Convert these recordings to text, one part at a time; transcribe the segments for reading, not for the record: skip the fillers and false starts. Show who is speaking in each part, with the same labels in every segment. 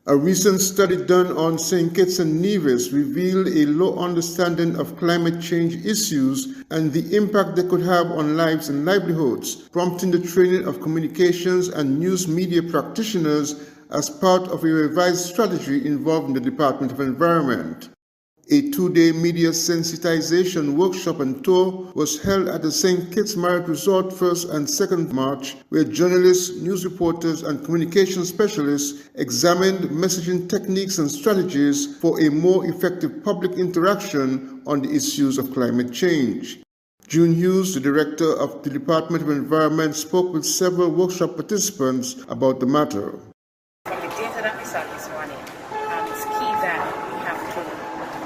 Speaker 1: A recent study done on St. Kitts and Nevis revealed a low understanding of climate change issues and the impact they could have on lives and livelihoods, prompting the training of communications and news media practitioners as part of a revised strategy involving the Department of Environment. A two-day media sensitization workshop and tour was held at the St. Kitts Marriott Resort 1st and 2nd March, where journalists, news reporters, and communication specialists examined messaging techniques and strategies for a more effective public interaction on the issues of climate change. June Hughes, the director of the Department of Environment, spoke with several workshop participants about the matter.
Speaker 2: From the data that we saw this morning, it's key that we have to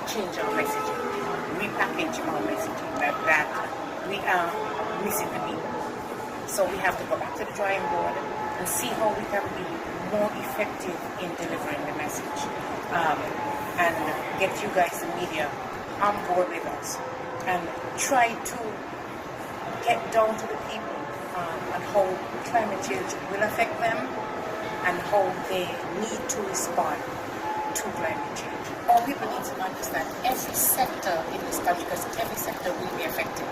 Speaker 2: change our messaging, repackage our messaging that we are missing the people. So we have to go back to the drawing board and see how we can be more effective in delivering the message and get you guys, the media, on board with us and try to get down to the people and how climate change will affect them and how they need to respond to climate change. All people need to understand every sector in this country, because every sector will be affected.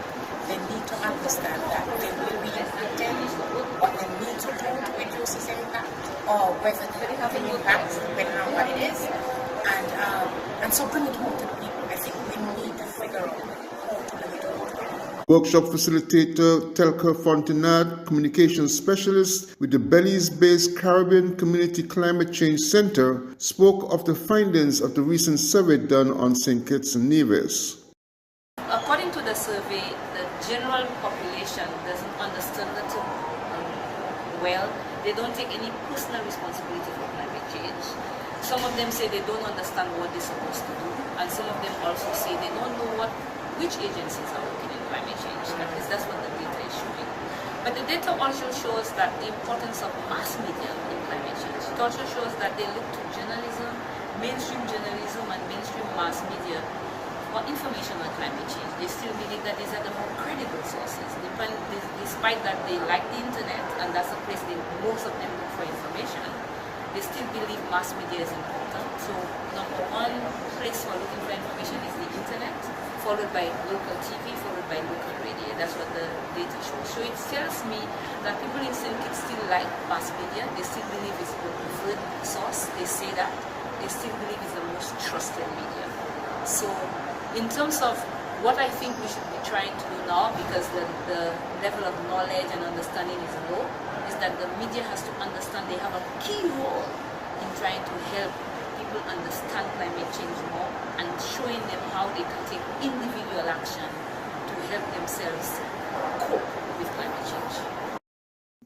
Speaker 2: They need to understand that they will be impacted, what they need to do to reduce this impact, or whether they have an impact, depending on what it is. And so bring it home to the people. I think we need to figure out how to bring it home to them.
Speaker 1: Workshop facilitator Telka Fontenade, communications specialist with the Belize-based Caribbean Community Climate Change Center, spoke of the findings of the recent survey done on St. Kitts and Nevis.
Speaker 3: According to the survey, the general population doesn't understand it well. They don't take any personal responsibility for climate change. Some of them say they don't understand what they're supposed to do, and some of them also say they don't know which agencies are working in climate change. At least that's what the data is showing. But the data also shows that the importance of mass media in climate change. It also shows that they look to journalism, mainstream journalism and mainstream mass media for information on climate change. They still believe that these are the more credible sources, despite that they like the internet and that's the place most of them look for information. They still believe mass media is important. So number one place for looking for information is the internet, followed by local TV, followed by local radio. That's what the data shows. So it tells me that people in St. Kitts still like mass media. They still believe it's the preferred source. They say that. They still believe it's the most trusted media. So in terms of what I think we should be trying to do now, because the level of knowledge and understanding is low, is that the media has to understand they have a key role in trying to help people understand climate change more and showing them how they can take individual action to help themselves cope with climate change.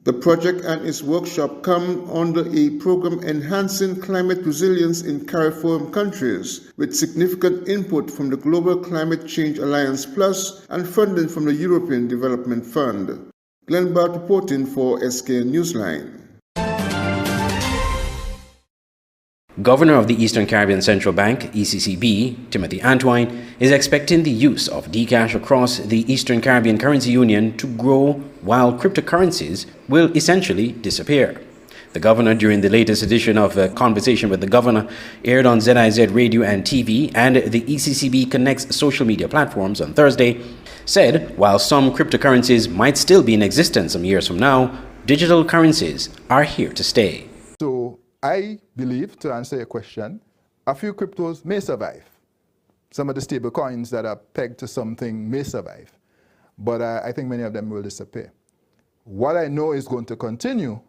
Speaker 1: The project and its workshop come under a program enhancing climate resilience in CARIFORUM countries, with significant input from the Global Climate Change Alliance Plus and funding from the European Development Fund. Glenn Bart reporting for SK Newsline.
Speaker 4: Governor of the Eastern Caribbean Central Bank, ECCB, Timothy Antwine, is expecting the use of Dcash across the Eastern Caribbean Currency Union to grow while cryptocurrencies will essentially disappear. The governor, during the latest edition of a Conversation with the Governor, aired on ZIZ Radio and TV and the ECCB Connect's social media platforms on Thursday, said while some cryptocurrencies might still be in existence some years from now, digital currencies are here to stay.
Speaker 5: So I believe, to answer your question, a few cryptos may survive. Some of the stable coins that are pegged to something may survive, but I think many of them will disappear. What I know is going to continue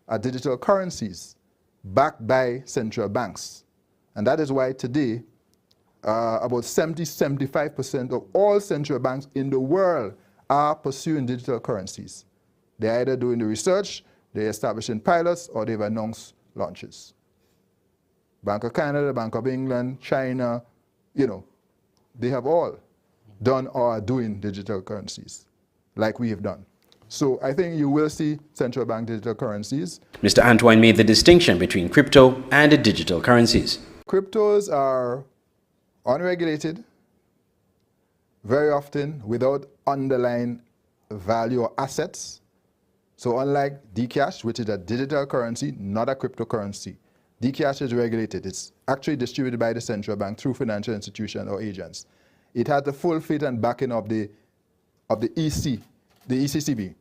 Speaker 5: are digital currencies backed by central banks. And that is why today, about 70-75% of all central banks in the world are pursuing digital currencies. They're either doing the research, they're establishing pilots, or they've announced launches. Bank of Canada, Bank of England, China, they have all done or are doing digital currencies, like we have done. So I think you will see central bank digital currencies.
Speaker 4: Mr. Antoine made the distinction between crypto and the digital currencies.
Speaker 5: Cryptos are unregulated, very often without underlying value or assets. So unlike Dcash, which is a digital currency, not a cryptocurrency, Dcash is regulated. It's actually distributed by the central bank through financial institutions or agents. It has the full faith and backing of the ECCB,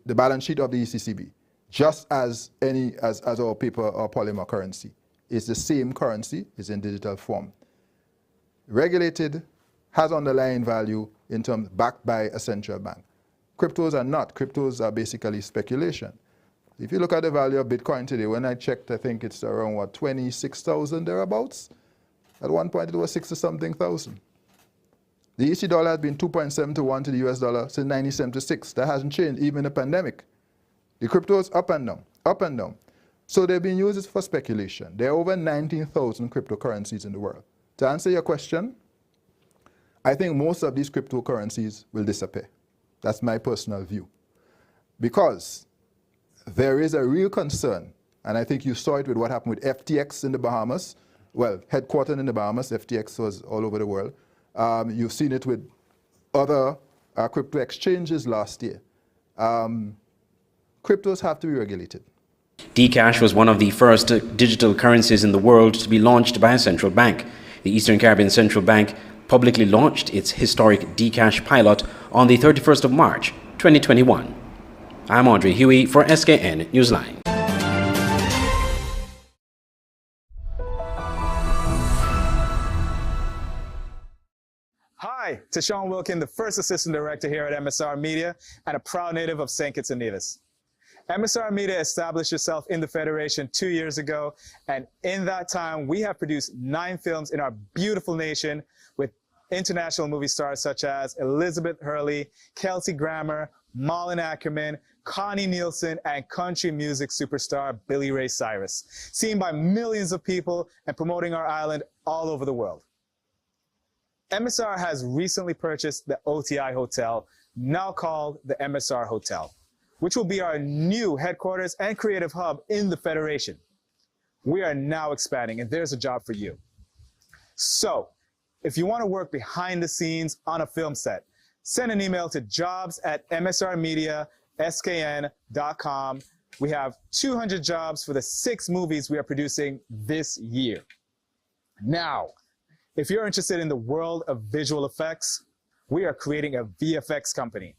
Speaker 5: the balance sheet of the ECCB, just as our paper or polymer currency. It's the same currency, it's in digital form. Regulated, has underlying value in terms backed by a central bank. Cryptos are not. Cryptos are basically speculation. If you look at the value of Bitcoin today, when I checked, I think it's around, what, 26,000 thereabouts? At one point, it was 60-something thousand. The EC dollar has been 2.7 to 1 to the US dollar since 1976. That hasn't changed, even in the pandemic. The cryptos up and down, up and down. So they've been used for speculation. There are over 19,000 cryptocurrencies in the world. To answer your question, I think most of these cryptocurrencies will disappear. That's my personal view. Because there is a real concern, and I think you saw it with what happened with FTX in the Bahamas. Well, headquartered in the Bahamas, FTX was all over the world. You've seen it with other crypto exchanges last year. Cryptos have to be regulated.
Speaker 4: Dcash was one of the first digital currencies in the world to be launched by a central bank. The Eastern Caribbean Central Bank publicly launched its historic Dcash pilot on the 31st of March, 2021. I'm Andre Huey for SKN Newsline.
Speaker 6: Hi, Tashawn Wilkin, the first assistant director here at MSR Media and a proud native of St. Kitts and Nevis. MSR Media established itself in the Federation 2 years ago, and in that time, we have produced 9 films in our beautiful nation with international movie stars such as Elizabeth Hurley, Kelsey Grammer, Malin Ackerman, Connie Nielsen, and country music superstar Billy Ray Cyrus, seen by millions of people and promoting our island all over the world. MSR has recently purchased the OTI Hotel, now called the MSR Hotel, which will be our new headquarters and creative hub in the Federation. We are now expanding, and there's a job for you. So, if you want to work behind the scenes on a film set, send an email to jobs@msrmediaskn.com. We have 200 jobs for the 6 movies we are producing this year. Now, if you're interested in the world of visual effects, we are creating a VFX company.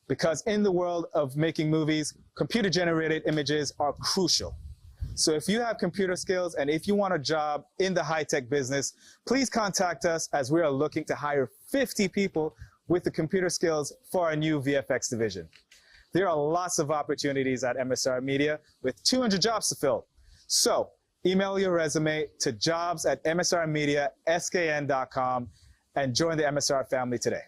Speaker 6: Because in the world of making movies, computer-generated images are crucial. So if you have computer skills and if you want a job in the high-tech business, please contact us as we are looking to hire 50 people with the computer skills for our new VFX division. There are lots of opportunities at MSR Media with 200 jobs to fill. So email your resume to jobs@msrmediaskn.com and join the MSR family today.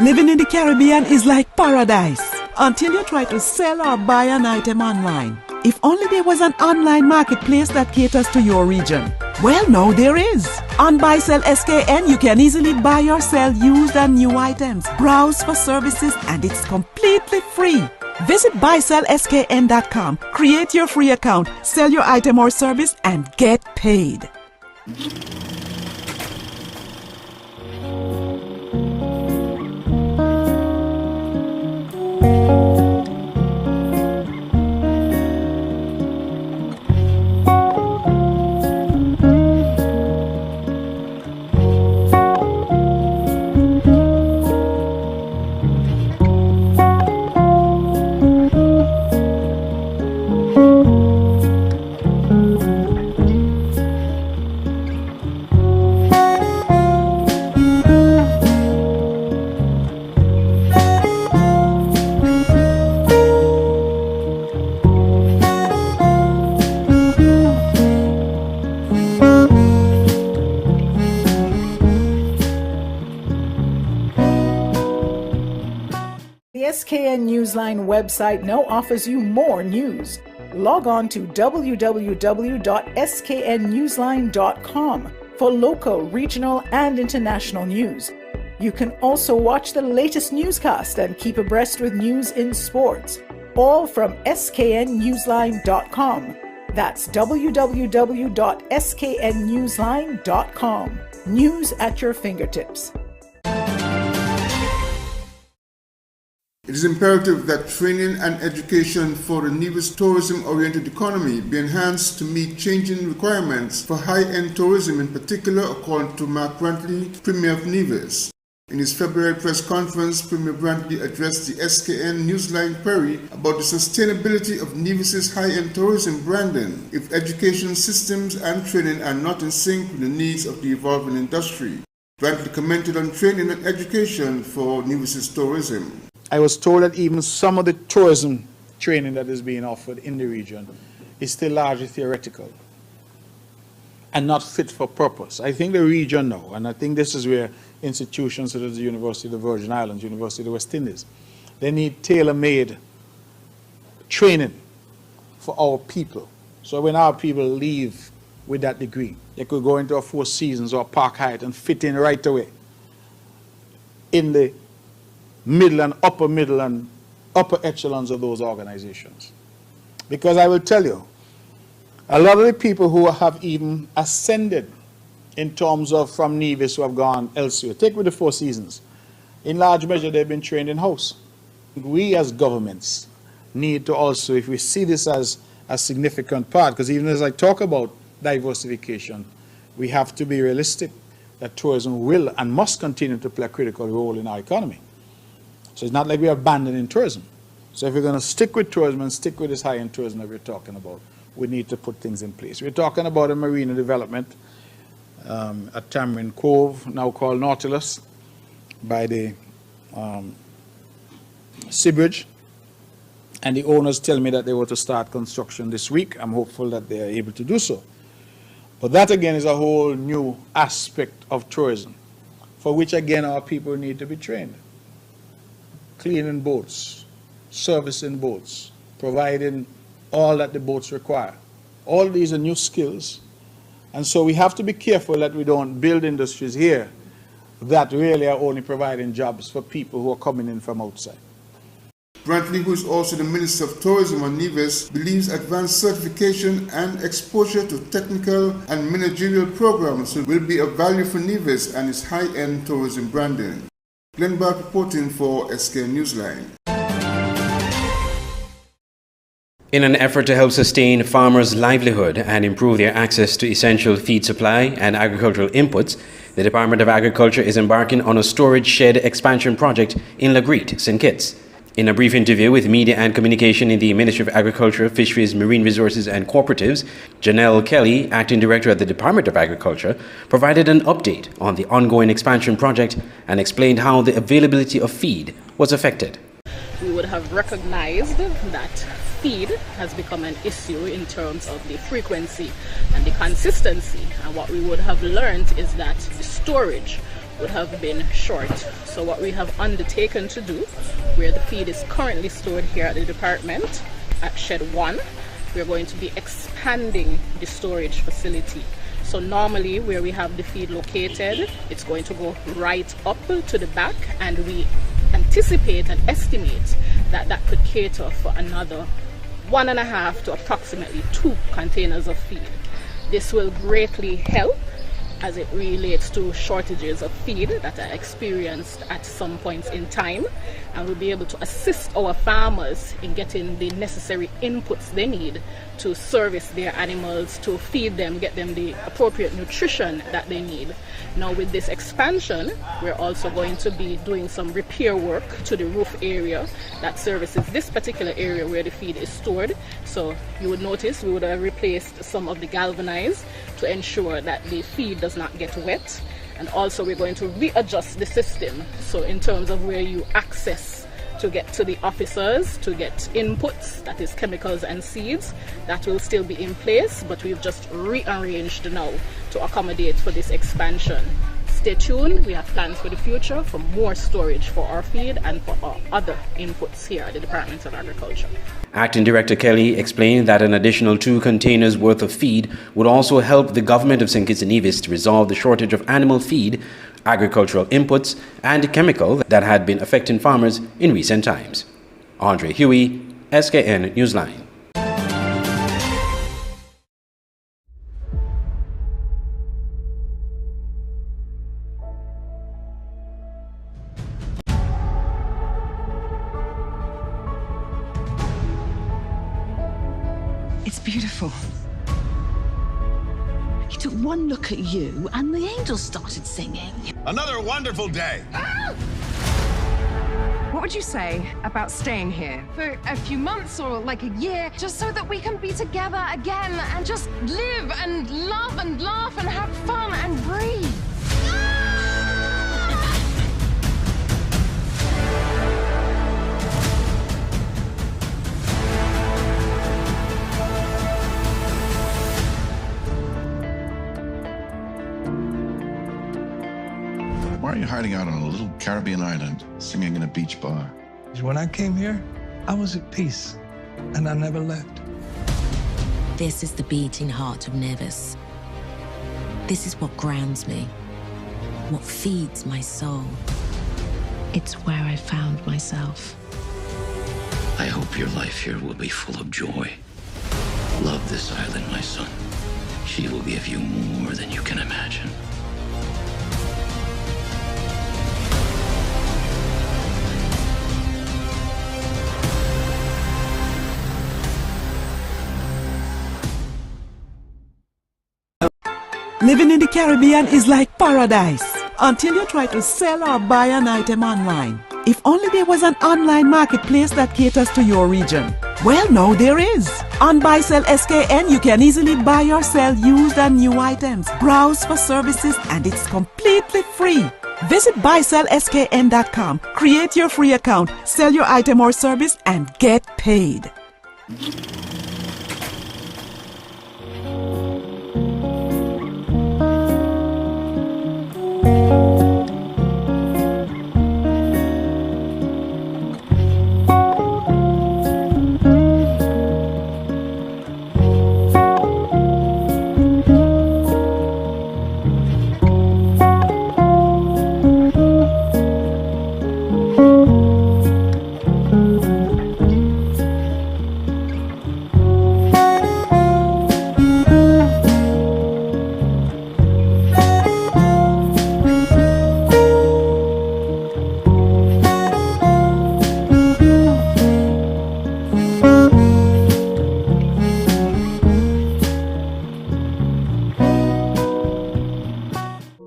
Speaker 7: Living in the Caribbean is like paradise until you try to sell or buy an item online. If only there was an online marketplace that caters to your region. Well, now there is. On Buy Sell SKN, you can easily buy or sell used and new items, browse for services, and it's completely free. Visit buysellskn.com, create your free account, sell your item or service, and get paid.
Speaker 8: The SKN Newsline website now offers you more news. Log on to www.sknnewsline.com for local, regional, and international news. You can also watch the latest newscast and keep abreast with news in sports, all from sknnewsline.com. That's www.sknnewsline.com. News at your fingertips.
Speaker 1: It is imperative that training and education for the Nevis tourism-oriented economy be enhanced to meet changing requirements for high-end tourism in particular, according to Mark Brantley, Premier of Nevis. In his February press conference, Premier Brantley addressed the SKN Newsline query about the sustainability of Nevis's high-end tourism branding if education systems and training are not in sync with the needs of the evolving industry. Brantley commented on training and education for Nevis's tourism.
Speaker 9: I was told that even some of the tourism training that is being offered in the region is still largely theoretical and not fit for purpose. I think the region now, and I think this is where institutions such as the University of the Virgin Islands, University of the West Indies, they need tailor-made training for our people. So when our people leave with that degree, they could go into a Four Seasons or a Park Hyatt and fit in right away in the middle and upper echelons of those organizations. Because I will tell you, a lot of the people who have even ascended in terms of from Nevis who have gone elsewhere, take with the Four Seasons, in large measure they've been trained in-house. We as governments need to also, if we see this as a significant part, because even as I talk about diversification, we have to be realistic that tourism will and must continue to play a critical role in our economy. So it's not like we're abandoning tourism. So if we're going to stick with tourism and stick with this high-end tourism that we're talking about, we need to put things in place. We're talking about a marina development at Tamarind Cove, now called Nautilus, by the Seabridge. And the owners tell me that they were to start construction this week. I'm hopeful that they are able to do so. But that again is a whole new aspect of tourism, for which again our people need to be trained. Cleaning boats, servicing boats, providing all that the boats require. All these are new skills. And so we have to be careful that we don't build industries here that really are only providing jobs for people who are coming in from outside.
Speaker 1: Brantley, who is also the Minister of Tourism on Nevis, believes advanced certification and exposure to technical and managerial programs will be of value for Nevis and its high-end tourism branding. Glenn Barth reporting for SK Newsline.
Speaker 4: In an effort to help sustain farmers' livelihood and improve their access to essential feed supply and agricultural inputs, the Department of Agriculture is embarking on a storage shed expansion project in Lagreet, St. Kitts. In a brief interview with Media and Communication in the Ministry of Agriculture, Fisheries, Marine Resources and Cooperatives, Janelle Kelly, Acting Director at the Department of Agriculture, provided an update on the ongoing expansion project and explained how the availability of feed was affected.
Speaker 10: We would have recognized that feed has become an issue in terms of the frequency and the consistency, and what we would have learned is that the storage would have been short. So what we have undertaken to do, where the feed is currently stored here at the department at Shed 1, we're going to be expanding the storage facility. So normally where we have the feed located, it's going to go right up to the back, and we anticipate and estimate that that could cater for another 1.5 to approximately 2 containers of feed. This will greatly help as it relates to shortages of feed that are experienced at some points in time, and we'll be able to assist our farmers in getting the necessary inputs they need to service their animals, to feed them, get them the appropriate nutrition that they need. Now with this expansion, we're also going to be doing some repair work to the roof area that services this particular area where the feed is stored. So you would notice we would have replaced some of the galvanized to ensure that the feed does not get wet. And also we're going to readjust the system. So in terms of where you access to get to the officers, to get inputs, that is chemicals and seeds, that will still be in place, but we've just rearranged now to accommodate for this expansion. stay tuned. We have plans for the future for more storage for our feed and for our other inputs here at the Department of Agriculture.
Speaker 4: Acting Director Kelly explained that an additional 2 containers worth of feed would also help the government of St. Kitts and Nevis to resolve the shortage of animal feed, agricultural inputs, and chemical that had been affecting farmers in recent times. Andre Huey, SKN Newsline.
Speaker 11: It's beautiful. He took one look at you and the angels started singing.
Speaker 12: Another wonderful day.
Speaker 13: What would you say about staying here for a few months or like a year, just so that we can be together again and just live and love and laugh and have fun and breathe?
Speaker 12: Why are you hiding out on a little Caribbean island, singing in a beach bar?
Speaker 14: When I came here, I was at peace, and I never left.
Speaker 15: This is the beating heart of Nevis. This is what grounds me, what feeds my soul. It's where I found myself.
Speaker 16: I hope your life here will be full of joy. Love this island, my son. She will give you more than you can imagine.
Speaker 7: Living in the Caribbean is like paradise until you try to sell or buy an item online. If only there was an online marketplace that caters to your region. Well, now there is. On Buy Sell SKN, you can easily buy or sell used and new items, browse for services, and it's completely free. Visit buysellskn.com, create your free account, sell your item or service, and get paid.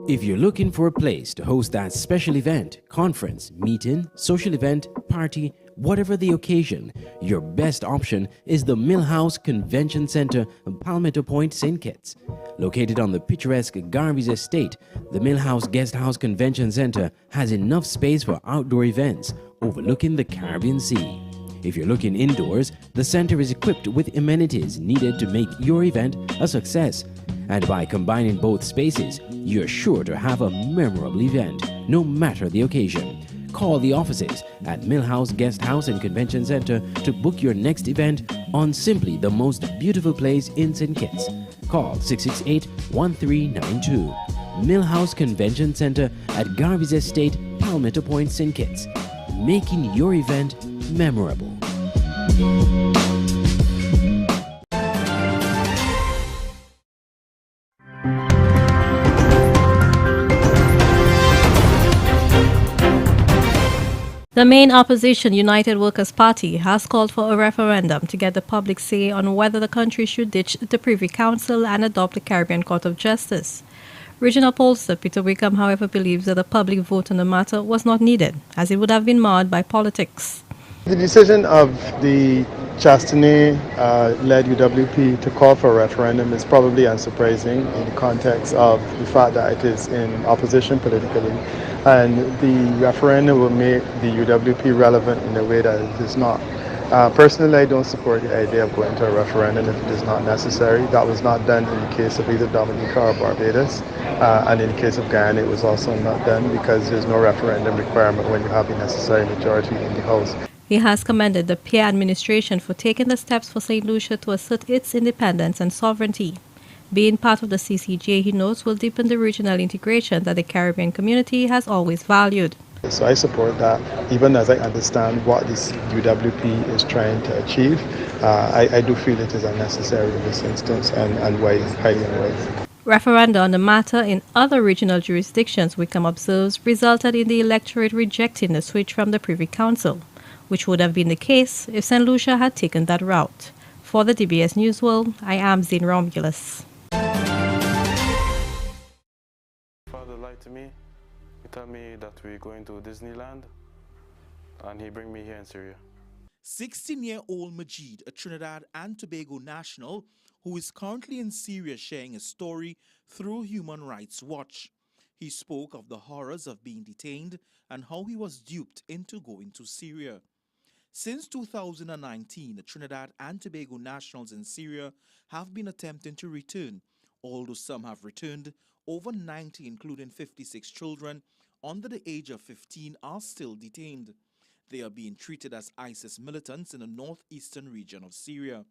Speaker 4: If you're looking for a place to host that special event, conference, meeting, social event, party, whatever the occasion, your best option is the Millhouse Convention Center in Palmetto Point, St. Kitts. Located on the picturesque Garvey's Estate, the Millhouse Guest House Convention Center has enough space for outdoor events overlooking the Caribbean Sea. If you're looking indoors, the center is equipped with amenities needed to make your event a success. And by combining both spaces, you're sure to have a memorable event, no matter the occasion. Call the offices at Millhouse Guest House and Convention Center to book your next event on simply the most beautiful place in St. Kitts. Call 668-1392. Millhouse Convention Center at Garvey's Estate, Palmetto Point, St. Kitts. Making your event memorable.
Speaker 17: The main opposition, United Workers' Party, has called for a referendum to get the public say on whether the country should ditch the Privy Council and adopt the Caribbean Court of Justice. Regional pollster Peter Wickham, however, believes that a public vote on the matter was not needed, as it would have been marred by politics.
Speaker 18: The decision of the Chastany-led UWP to call for a referendum is probably unsurprising in the context of the fact that it is in opposition politically, and the referendum will make the UWP relevant in a way that it is not. Personally, I don't support the idea of going to a referendum if it is not necessary. That was not done in the case of either Dominica or Barbados. And in the case of Guyana, it was also not done because there's no referendum requirement when you have the necessary majority in the House.
Speaker 17: He has commended the Pierre administration for taking the steps for St. Lucia to assert its independence and sovereignty. Being part of the CCJ, he notes, will deepen the regional integration that the Caribbean community has always valued.
Speaker 18: So I support that, even as I understand what this UWP is trying to achieve. I do feel it is unnecessary in this instance and highly unwise.
Speaker 17: Referenda on the matter in other regional jurisdictions, Wickham observes, resulted in the electorate rejecting the switch from the Privy Council, which would have been the case if St. Lucia had taken that route. For the DBS News World, I am Zane Romulus.
Speaker 19: Father lied to me. He told me that we're going to Disneyland, and he bring me here in Syria.
Speaker 20: 16-year-old Majid, a Trinidad and Tobago national who is currently in Syria, sharing his story through Human Rights Watch. He spoke of the horrors of being detained and how he was duped into going to Syria. Since 2019, the Trinidad and Tobago nationals in Syria have been attempting to return. Although some have returned, over 90, including 56 children under the age of 15, are still detained. They are being treated as ISIS militants in the northeastern region of Syria.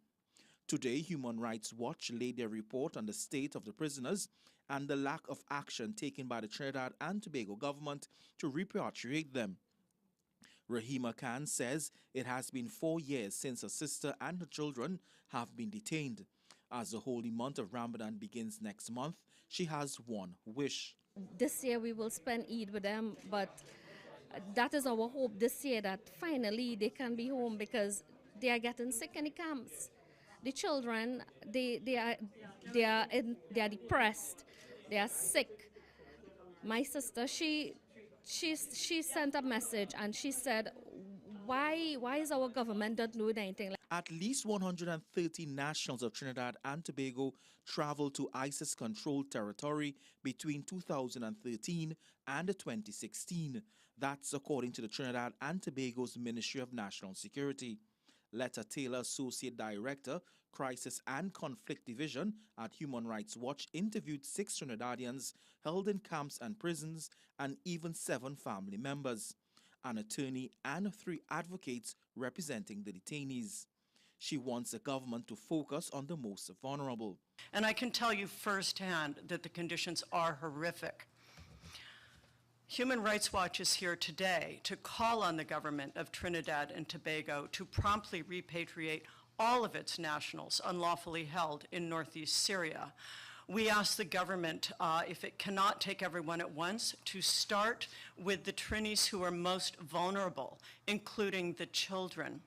Speaker 20: Today, Human Rights Watch laid their report on the state of the prisoners and the lack of action taken by the Trinidad and Tobago government to repatriate them. Rahima Khan says it has been 4 years since her sister and her children have been detained. As the holy month of Ramadan begins next month, she has one wish.
Speaker 21: This year we will spend Eid with them, but that is our hope this year, that finally they can be home, because they are getting sick in the camps. The children, they are depressed, they are sick. My sister, she sent a message and she said, why is our government not doing anything?
Speaker 20: At least 130 nationals of Trinidad and Tobago traveled to ISIS-controlled territory between 2013 and 2016. That's according to the Trinidad and Tobago's Ministry of National Security. Letta Taylor, Associate Director, Crisis and Conflict Division at Human Rights Watch, interviewed 6 Trinidadians held in camps and prisons and even 7 family members, an attorney and 3 advocates representing the detainees. She wants the government to focus on the most vulnerable.
Speaker 22: And I can tell you firsthand that the conditions are horrific. Human Rights Watch is here today to call on the government of Trinidad and Tobago to promptly repatriate all of its nationals unlawfully held in northeast Syria. We ask the government, if it cannot take everyone at once, to start with the Trinis who are most vulnerable, including the children.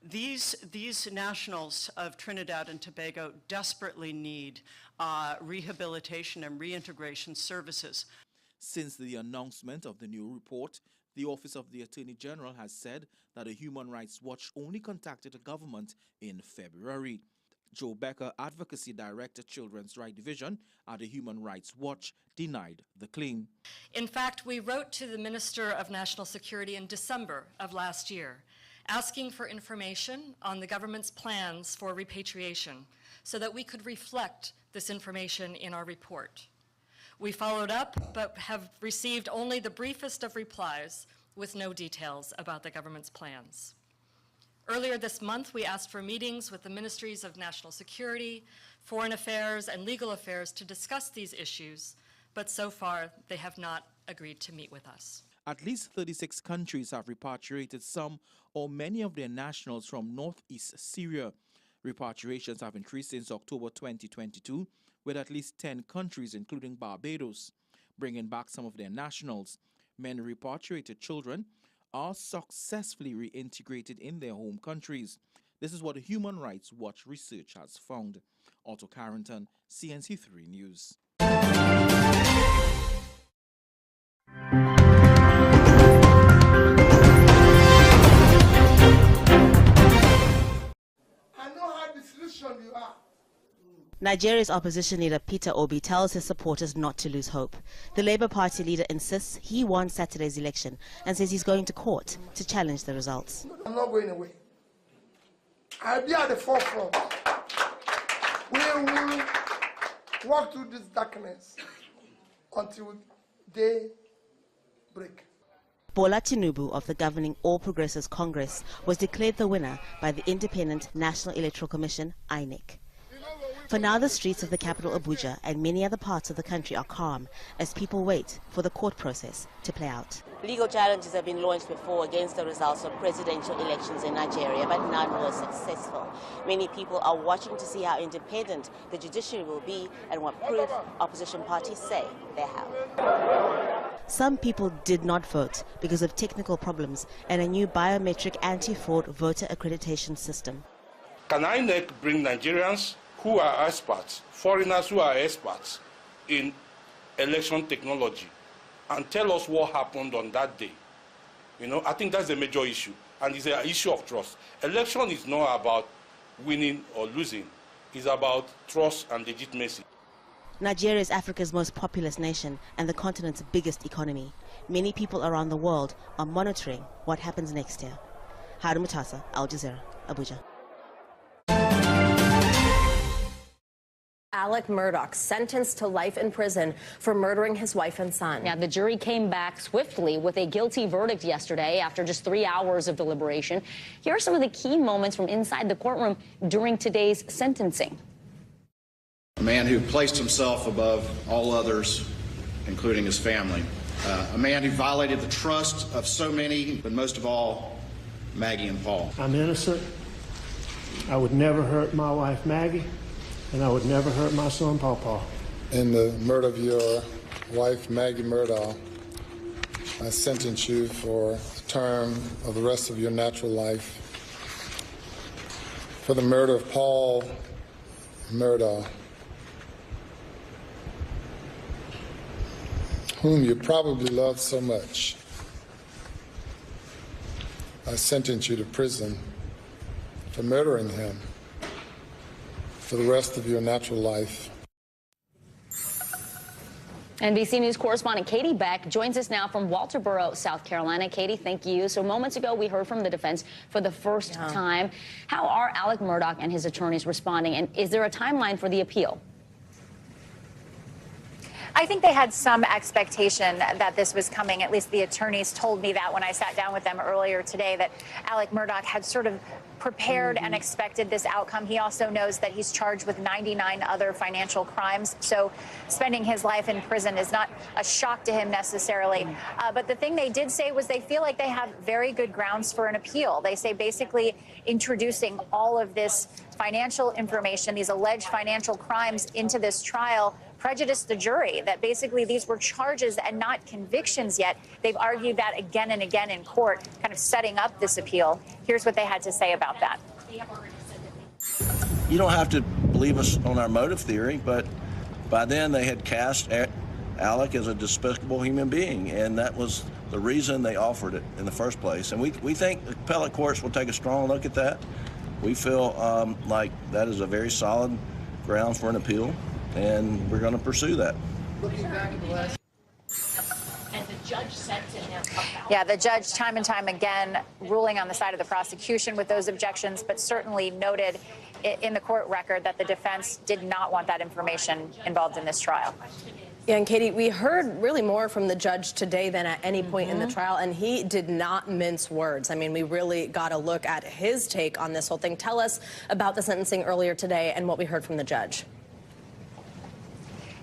Speaker 22: These nationals of Trinidad and Tobago desperately need rehabilitation and reintegration services.
Speaker 20: Since the announcement of the new report, the Office of the Attorney General has said that the Human Rights Watch only contacted the government in February. Joe Becker, Advocacy Director, Children's Rights Division at the Human Rights Watch, denied the claim.
Speaker 23: In fact, we wrote to the Minister of National Security in December of last year, asking for information on the government's plans for repatriation so that we could reflect this information in our report. We followed up, but have received only the briefest of replies with no details about the government's plans. Earlier this month, we asked for meetings with the Ministries of National Security, Foreign Affairs, and Legal Affairs to discuss these issues, but so far they have not agreed to meet with us.
Speaker 20: At least 36 countries have repatriated some or many of their nationals from northeast Syria. Repatriations have increased since October 2022, with at least 10 countries, including Barbados, bringing back some of their nationals. Many repatriated children are successfully reintegrated in their home countries. This is what the Human Rights Watch research has found. Otto Carrington, CNC3 News.
Speaker 24: Nigeria's opposition leader Peter Obi tells his supporters not to lose hope. The Labour Party leader insists he won Saturday's election and says he's going to court to challenge the results.
Speaker 25: I'm not going away.
Speaker 2: I'll be at the forefront. We will walk through this darkness until day break.
Speaker 24: Bola Tinubu of the governing All Progressives Congress was declared the winner by the Independent National Electoral Commission, INEC. For now, the streets of the capital Abuja and many other parts of the country are calm as people wait for the court process to play out. Legal challenges have been launched before against the results of presidential elections in Nigeria, but none were successful. Many people are watching to see how independent the judiciary will be and what proof opposition parties say they have. Some people did not vote because of technical problems and a new biometric anti-fraud voter accreditation system.
Speaker 3: Can INEC bring Nigerians who are experts, foreigners who are experts in election technology, and tell us what happened on that day? You know, I think that's a major issue, and it's an issue of trust. Election is not about winning or losing. It's about trust and legitimacy.
Speaker 24: Nigeria is Africa's most populous nation and the continent's biggest economy. Many people around the world are monitoring what happens next year. Harun Mutasa, Al Jazeera, Abuja.
Speaker 5: Alec Murdaugh sentenced to life in prison for murdering his wife and son.
Speaker 6: Yeah, the jury came back swiftly with a guilty verdict yesterday after just 3 hours of deliberation. Here are some of the key moments from inside the courtroom during today's sentencing.
Speaker 25: A man who placed himself above all others, including his family. A man who violated the trust of so many, but most of all, Maggie and Paul.
Speaker 26: I'm innocent. I would never hurt my wife, Maggie. And I would never hurt my son, Paul.
Speaker 27: In the murder of your wife, Maggie Murdaugh, I sentence you for a term of the rest of your natural life. For the murder of Paul Murdaugh, whom you probably love so much, I sentence you to prison for murdering him for the rest of your natural life.
Speaker 6: NBC News correspondent Katie Beck joins us now from Walterboro, South Carolina. Katie, thank you. So moments ago, we heard from the defense for the first time. How are Alec Murdaugh and his attorneys responding, and is there a timeline for the appeal?
Speaker 28: I think they had some expectation that this was coming. At least the attorneys told me that when I sat down with them earlier today, that Alec Murdaugh had sort of prepared and expected this outcome. He also knows that he's charged with 99 other financial crimes. So spending his life in prison is not a shock to him necessarily. But the thing they did say was they feel like they have very good grounds for an appeal. They say basically introducing all of this financial information, these alleged financial crimes into this trial prejudiced the jury, that basically these were charges and not convictions yet. They've argued that again and again in court, kind of setting up this appeal. Here's what they had to say about that.
Speaker 29: You don't have to believe us on our motive theory, but by then they had cast Alec as a despicable human being, and that was the reason they offered it in the first place. And we think the appellate courts will take a strong look at that. We feel like that is a very solid ground for an appeal, and we're going to pursue that.
Speaker 28: Looking back at the last... And the judge said to him about... Yeah, the judge time and time again ruling on the side of the prosecution with those objections, but certainly noted in the court record that the defense did not want that information involved in this trial.
Speaker 5: Yeah, and Katie, we heard really more from the judge today than at any point in the trial, and he did not mince words. I mean, we really got a look at his take on this whole thing. Tell us about the sentencing earlier today and what we heard from the judge.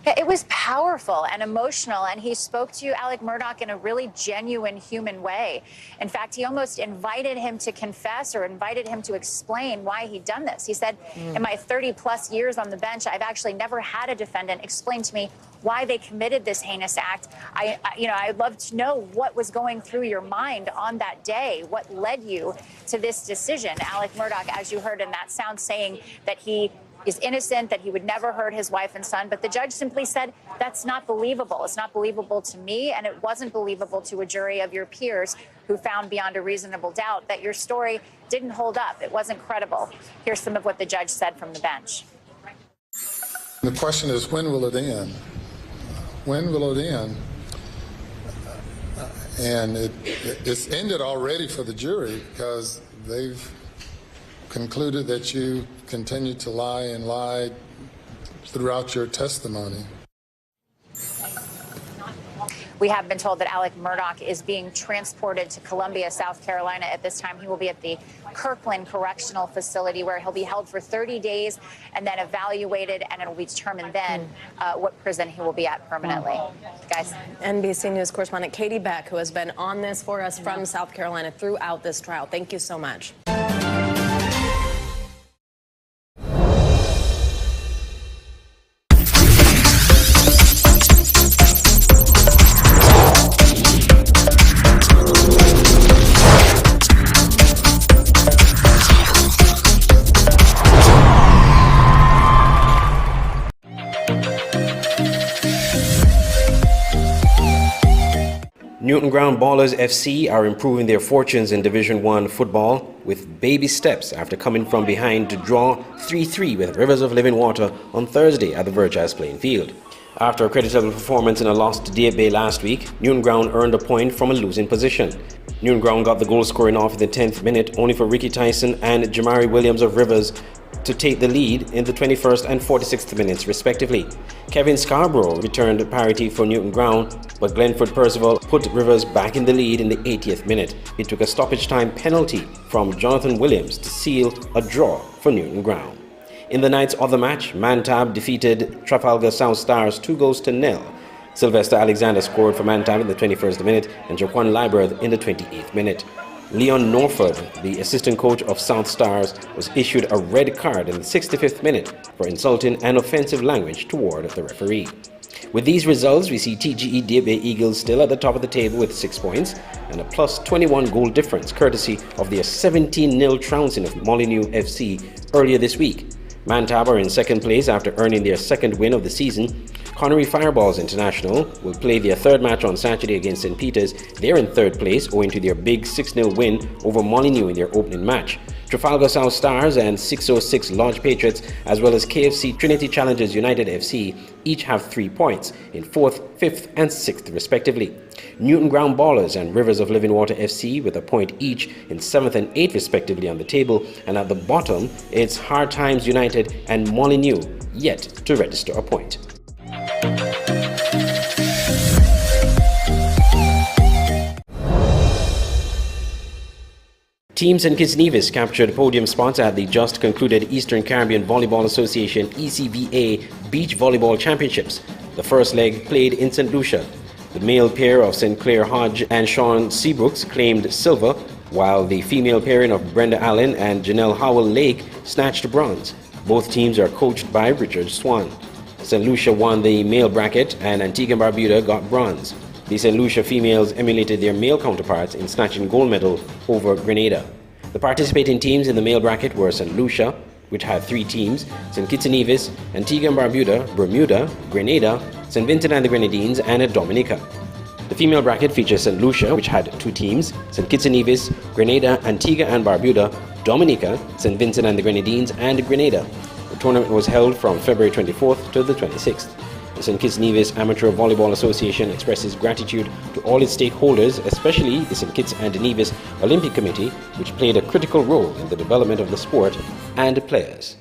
Speaker 28: Yeah, it was powerful and emotional, and he spoke to Alec Murdaugh in a really genuine human way. In fact, he almost invited him to confess or invited him to explain why he'd done this. He said, in my 30-plus years on the bench, I've actually never had a defendant explain to me why they committed this heinous act. I'd love to know what was going through your mind on that day, what led you to this decision. Alec Murdaugh, as you heard in that sound, saying that he is innocent, that he would never hurt his wife and son. But the judge simply said, that's not believable. It's not believable to me, and it wasn't believable to a jury of your peers who found beyond a reasonable doubt that your story didn't hold up. It wasn't credible. Here's some of what the judge said from the bench.
Speaker 27: The question is, when will it end? When will it end? And it's ended already for the jury because they've concluded that you continued to lie and lied throughout your testimony.
Speaker 28: We have been told that Alec Murdaugh is being transported to Columbia, South Carolina at this time. He will be at the Kirkland Correctional Facility, where he'll be held for 30 days and then evaluated, and it will be determined then what prison he will be at permanently. Guys.
Speaker 5: NBC News correspondent Katie Beck, who has been on this for us from South Carolina throughout this trial. Thank you so much.
Speaker 4: Newton Ground Ballers FC are improving their fortunes in Division 1 football with baby steps after coming from behind to draw 3-3 with Rivers of Living Water on Thursday at the Verjas playing field. After a creditable performance in a loss to Deer Bay last week, Newton Ground earned a point from a losing position. Newton Ground got the goal scoring off in the 10th minute, only for Ricky Tyson and Jamari Williams of Rivers to take the lead in the 21st and 46th minutes respectively. Kevin Scarborough returned parity for Newton Ground, but Glenford Percival put Rivers back in the lead in the 80th minute. He took a stoppage time penalty from Jonathan Williams to seal a draw for Newton Ground. In the night's other match, Mantab defeated Trafalgar South Stars 2-0. Sylvester Alexander scored for Mantab in the 21st minute and Jaquan Libreth in the 28th minute. Leon Norford, the assistant coach of South Stars, was issued a red card in the 65th minute for insulting and offensive language toward the referee. With these results, we see TGE Deer Bay Eagles still at the top of the table with 6 points and a plus 21 goal difference courtesy of their 17-0 trouncing of Molyneux FC earlier this week. Mantab are in second place after earning their second win of the season. Connery Fireballs International will play their third match on Saturday against St. Peter's. They're in third place owing to their big 6-0 win over Molyneux in their opening match. Trafalgar South Stars and 606 Lodge Patriots, as well as KFC Trinity Challengers United FC, each have 3 points in 4th, 5th and 6th respectively. Newton Ground Ballers and Rivers of Living Water FC with a point each in 7th and 8th respectively on the table, and at the bottom it's Hard Times United and Molyneux yet to register a point. Team St. Kitts Nevis captured podium spots at the just concluded Eastern Caribbean Volleyball Association ECVA Beach Volleyball Championships. The first leg played in St. Lucia. The male pair of St. Clair Hodge and Sean Seabrooks claimed silver, while the female pairing of Brenda Allen and Janelle Howell Lake snatched bronze. Both teams are coached by Richard Swan. St. Lucia won the male bracket and Antigua and Barbuda got bronze. The St. Lucia females emulated their male counterparts in snatching gold medal over Grenada. The participating teams in the male bracket were St. Lucia, which had 3 teams, St. Kitts and Nevis, Antigua and Barbuda, Bermuda, Grenada, St. Vincent and the Grenadines, and Dominica. The female bracket features St. Lucia, which had 2 teams, St. Kitts and Nevis, Grenada, Antigua and Barbuda, Dominica, St. Vincent and the Grenadines, and Grenada. The tournament was held from February 24th to the 26th. The St. Kitts Nevis Amateur Volleyball Association expresses gratitude to all its stakeholders, especially the St. Kitts and Nevis Olympic Committee, which played a critical role in the development of the sport and the players.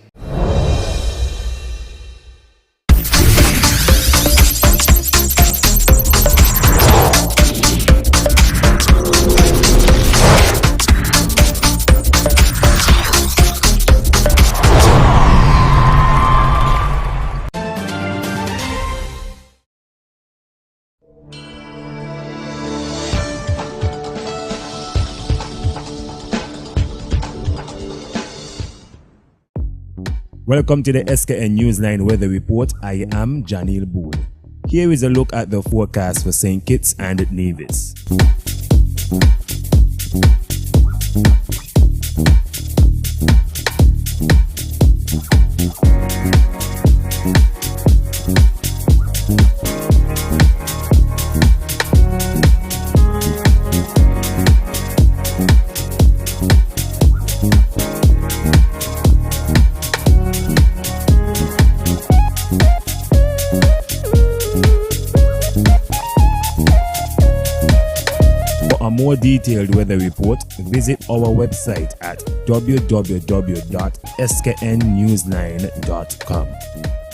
Speaker 1: Welcome to the SKN Newsline Weather Report. I am Janil Boole. Here is a look at the forecast for St. Kitts and Nevis. more more detailed weather report, visit our website at www.sknnewsline.com.